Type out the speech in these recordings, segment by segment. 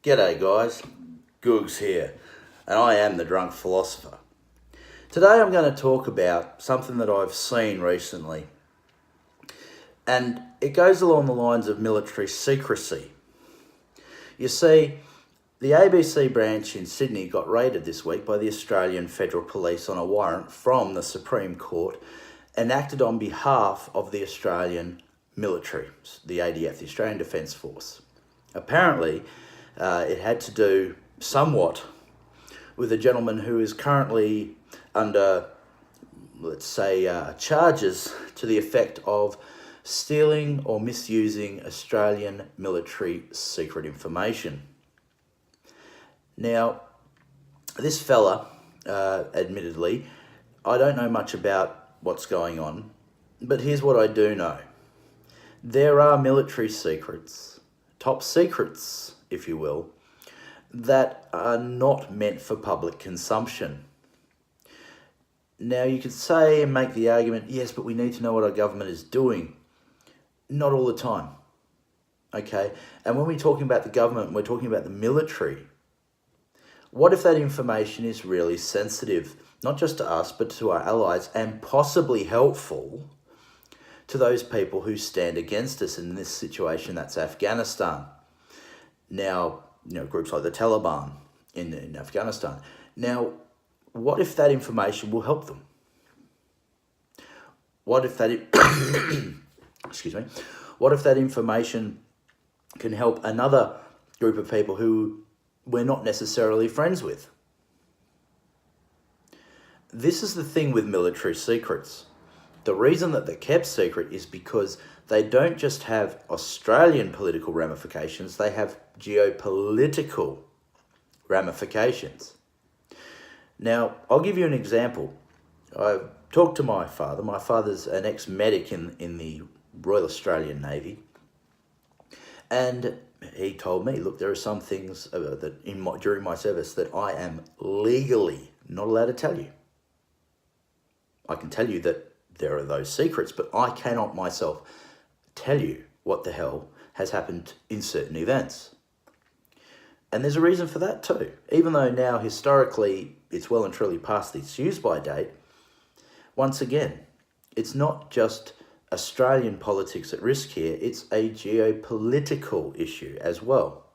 G'day guys, Googs here, and I am the Drunk Philosopher. Today I'm going to talk about something that I've seen recently, and it goes along the lines of military secrecy. You see, the ABC branch in Sydney got raided this week by the Australian Federal Police on a warrant from the Supreme Court enacted on behalf of the Australian military, the ADF, the Australian Defence Force. Apparently, it had to do somewhat with a gentleman who is currently under, let's say, charges to the effect of stealing or misusing Australian military secret information. Now, this fella, admittedly, I don't know much about what's going on, but here's what I do know. There are military secrets, top secrets, if you will, that are not meant for public consumption. Now, you could say and make the argument, yes, but we need to know what our government is doing. Not all the time, okay? And when we're talking about the government, we're talking about the military. What if that information is really sensitive, not just to us, but to our allies, and possibly helpful to those people who stand against us in this situation? That's Afghanistan. Now, groups like the Taliban in Afghanistan. Now, what if that information will help them? What if that What if that information can help another group of people who we're not necessarily friends with? This is the thing with military secrets. The reason that they're kept secret is because they don't just have Australian political ramifications, they have geopolitical ramifications. Now, I'll give you an example. I've talked to my father. My father's an ex-medic in the Royal Australian Navy. And he told me, look, there are some things that during my service that I am legally not allowed to tell you. I can tell you that there are those secrets, but I cannot myself tell you what the hell has happened in certain events. And there's a reason for that too. Even though now historically it's well and truly past its use-by date, once again, it's not just Australian politics at risk here, it's a geopolitical issue as well.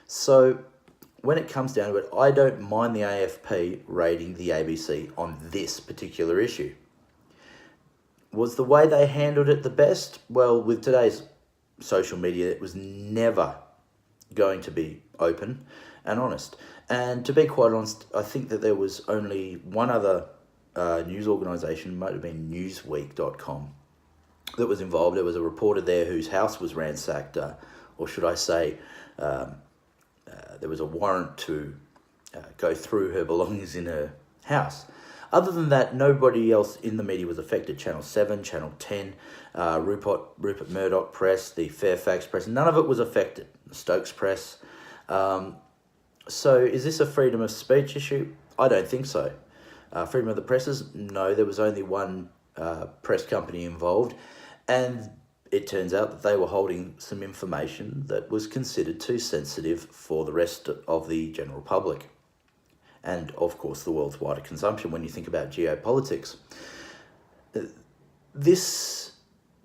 So when it comes down to it, I don't mind the AFP raiding the ABC on this particular issue. Was the way they handled it the best? Well, with today's social media, it was never going to be open and honest. And to be quite honest, I think that there was only one other news organisation, might have been newsweek.com, that was involved. There was a reporter there whose house was ransacked, or should I say, there was a warrant to go through her belongings in her house. Other than that, nobody else in the media was affected. Channel 7, Channel 10, Rupert Murdoch Press, the Fairfax Press, none of it was affected. The Stokes Press. So is this a freedom of speech issue? I don't think so. Freedom of the presses? No, there was only one press company involved, and it turns out that they were holding some information that was considered too sensitive for the rest of the general public. And, of course, the world's wider consumption when you think about geopolitics. This,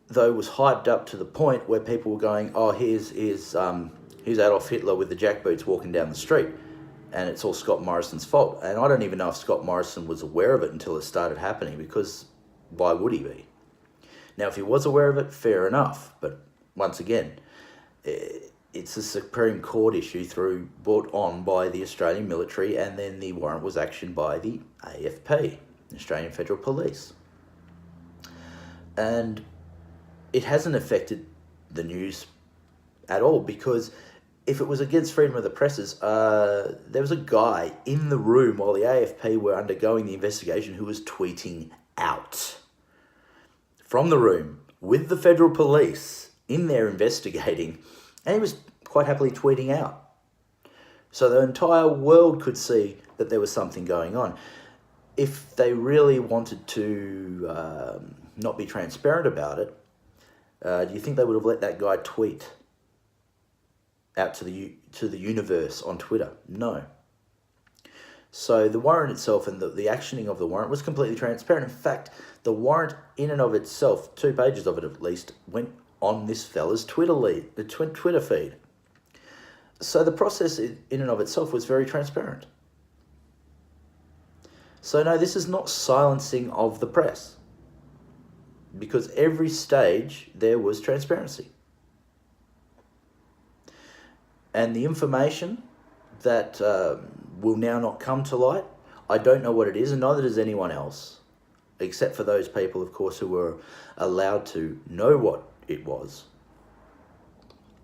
though, was hyped up to the point where people were going, oh, here's Adolf Hitler with the jackboots walking down the street, and it's all Scott Morrison's fault. And I don't even know if Scott Morrison was aware of it until it started happening, because why would he be? Now, if he was aware of it, fair enough. But once again, it's a Supreme Court issue brought on by the Australian military, and then the warrant was actioned by the AFP, Australian Federal Police. And it hasn't affected the news at all, because if it was against freedom of the presses, there was a guy in the room while the AFP were undergoing the investigation who was tweeting out from the room with the Federal Police in there investigating, and he was quite happily tweeting out. So the entire world could see that there was something going on. If they really wanted to not be transparent about it, do you think they would have let that guy tweet? out to the universe on Twitter. No. So the warrant itself and the actioning of the warrant was completely transparent. In fact, the warrant in and of itself, 2 pages of it at least, went on this fella's Twitter feed. So the process in and of itself was very transparent. So no, this is not silencing of the press, because every stage there was transparency. And the information that will now not come to light, I don't know what it is, and neither does anyone else, except for those people, of course, who were allowed to know what it was.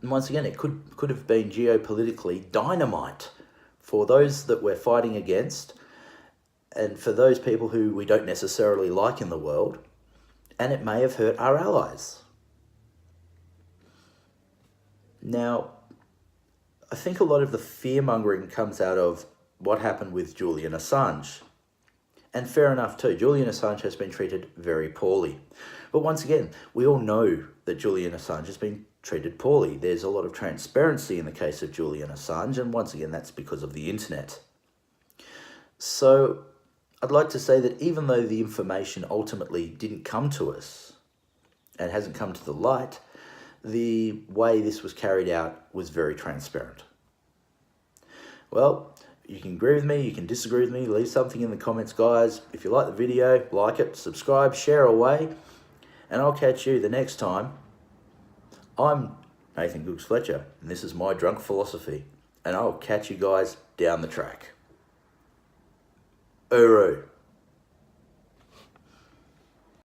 And once again, it could have been geopolitically dynamite for those that we're fighting against, and for those people who we don't necessarily like in the world, and it may have hurt our allies. Now, I think a lot of the fear-mongering comes out of what happened with Julian Assange. And fair enough too, Julian Assange has been treated very poorly. But once again, we all know that Julian Assange has been treated poorly. There's a lot of transparency in the case of Julian Assange, and once again, that's because of the internet. So I'd like to say that even though the information ultimately didn't come to us and hasn't come to the light, the way this was carried out was very transparent. Well, you can agree with me, you can disagree with me, leave something in the comments, guys. If you like the video, like it, subscribe, share away, and I'll catch you the next time. I'm Nathan Gooks Fletcher, and this is my drunk philosophy, and I'll catch you guys down the track. Uru.